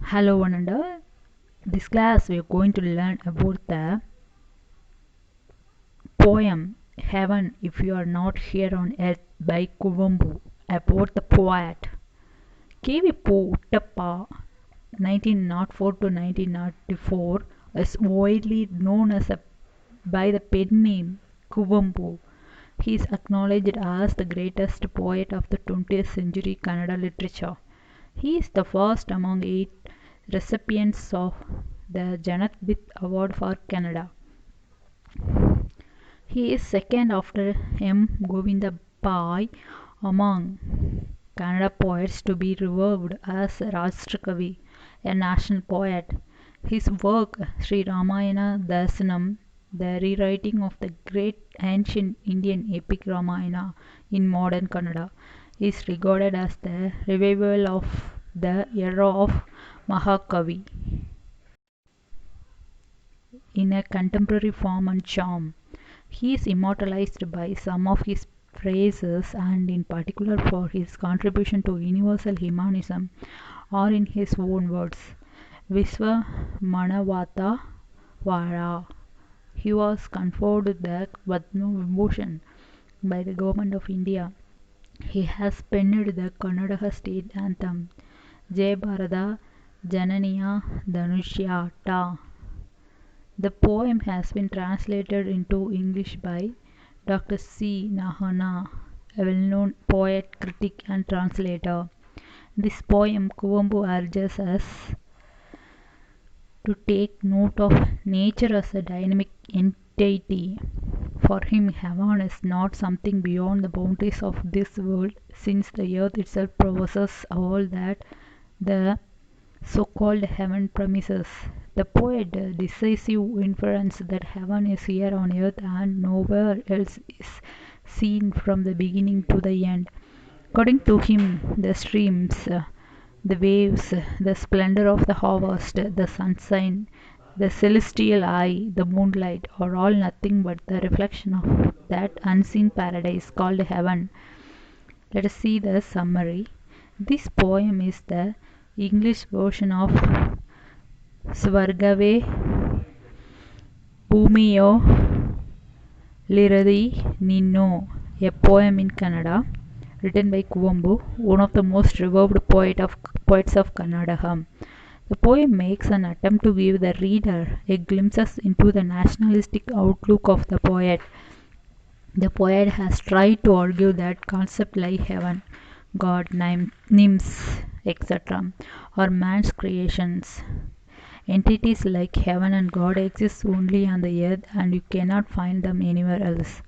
Hello one and all. This class we are going to learn about the poem Heaven If You Are Not Here on Earth by Kuvempu, about the poet. Kuvempu Uttappa 1904 to 1994 is widely known by the pen name Kuvempu. He is acknowledged as the greatest poet of the 20th century Kannada literature. He is the first among 8 recipients of the Janatbit Award for Kannada. He is second after M. Govinda Pai among Kannada poets to be revered as Rashtrakavi, a national poet. His work, Sri Ramayana Dasanam, the rewriting of the great ancient Indian epic Ramayana in modern Kannada, is regarded as the revival of the era of Mahakavi in a contemporary form and charm. He is immortalized by some of his praises, and in particular for his contribution to universal humanism, or in his own words, Visva Manavata Vara. He was conferred the Padma Vibhushan by the Government of India. He has penned the Karnataka state anthem, Jai Bharata Jananiya Dhanushya Ta. The poem has been translated into English by Dr. C. Nahana, a well-known poet, critic and translator. This poem Kuvempu urges us to take note of nature as a dynamic entity. For him, heaven is not something beyond the boundaries of this world, since the earth itself possesses all that the so-called heaven promises. The poet decisive inference that heaven is here on earth and nowhere else is seen from the beginning to the end. According to him, the streams, the waves, the splendor of the harvest, the sunshine, the celestial eye, the moonlight are all nothing but the reflection of that unseen paradise called heaven. Let us see the summary. This poem is the English version of Swargave Bhumiyo Liradi Ninno, a poem in Kannada written by Kuvempu, one of the most revered poets of Kannada. The poem makes an attempt to give the reader a glimpse into the nationalistic outlook of the poet. The poet has tried to argue that concepts like heaven, God, nymphs, etc., are man's creations. Entities like heaven and God exist only on the earth and you cannot find them anywhere else.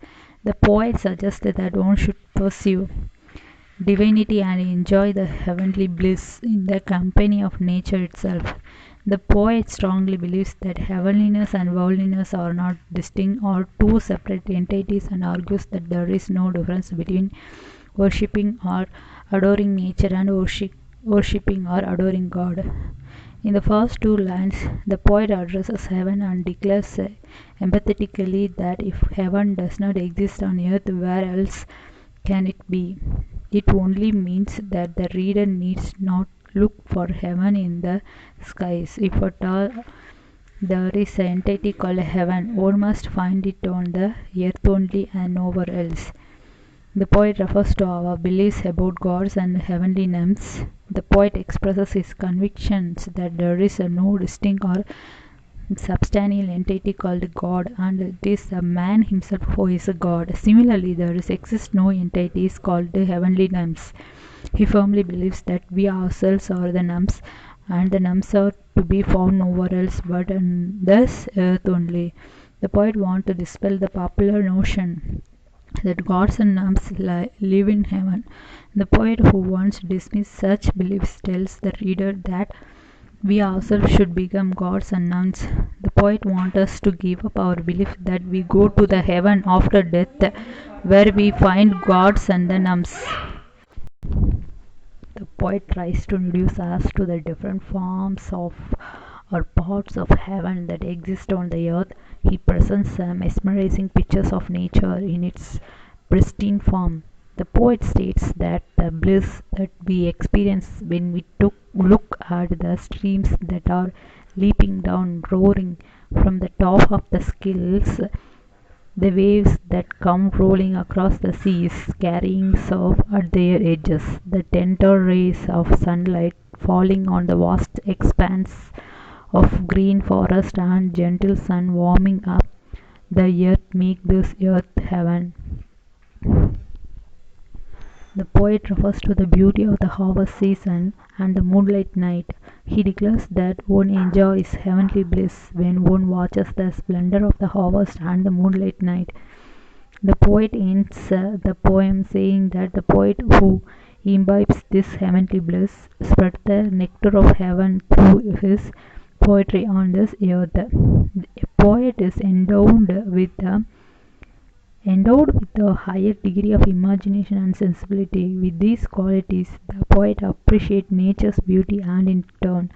The poet suggested that one should pursue divinity and enjoy the heavenly bliss in the company of nature itself. The poet strongly believes that heavenliness and worldliness are not distinct or two separate entities, and argues that there is no difference between worshipping or adoring nature and worshipping or adoring God. In the first 2 lines, the poet addresses heaven and declares emphatically that if heaven does not exist on earth, where else can it be? It only means that the reader needs not look for heaven in the skies. If at all there is an entity called heaven, one must find it on the earth only and nowhere else. The poet refers to our beliefs about gods and heavenly nymphs. The poet expresses his convictions that there is no distinct or substantial entity called God, and it is the man himself who is a God. Similarly, there exists no entities called heavenly nymphs. He firmly believes that we ourselves are the nymphs, and the nymphs are to be found nowhere else but on this earth only. The poet wants to dispel the popular notion that gods and nymphs live in heaven. The poet, who once dismissed such beliefs, tells the reader that we ourselves should become gods and nuns. The poet wants us to give up our belief that we go to the heaven after death, where we find gods and the nuns. The poet tries to introduce us to the different forms of or parts of heaven that exist on the earth. He presents mesmerizing pictures of nature in its pristine form. The poet states that the bliss that we experience when we look at the streams that are leaping down, roaring from the top of the skills, the waves that come rolling across the seas, carrying surf at their edges, the tender rays of sunlight falling on the vast expanse of green forest and gentle sun warming up the earth make this earth heaven. The poet refers to the beauty of the harvest season and the moonlight night. He declares that one enjoys heavenly bliss when one watches the splendor of the harvest and the moonlight night. The poet ends the poem saying that the poet who imbibes this heavenly bliss spreads the nectar of heaven through his poetry on this earth. A poet is endowed with a higher degree of imagination and sensibility. With these qualities, the poet appreciates nature's beauty and in turn,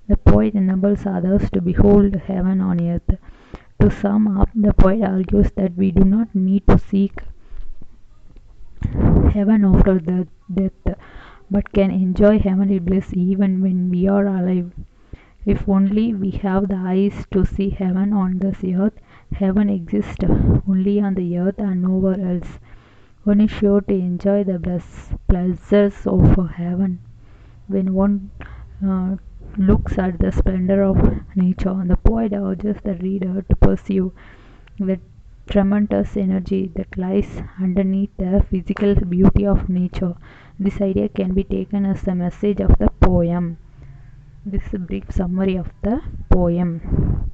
the poet enables others to behold heaven on earth. To sum up, the poet argues that we do not need to seek heaven after the death, but can enjoy heavenly bliss even when we are alive. If only we have the eyes to see heaven on this earth, heaven exists only on the earth and nowhere else. One is sure to enjoy the pleasures of heaven when one uh, looks at the splendor of nature. The poet urges the reader to pursue the tremendous energy that lies underneath the physical beauty of nature. This idea can be taken as the message of the poem. This is a brief summary of the poem.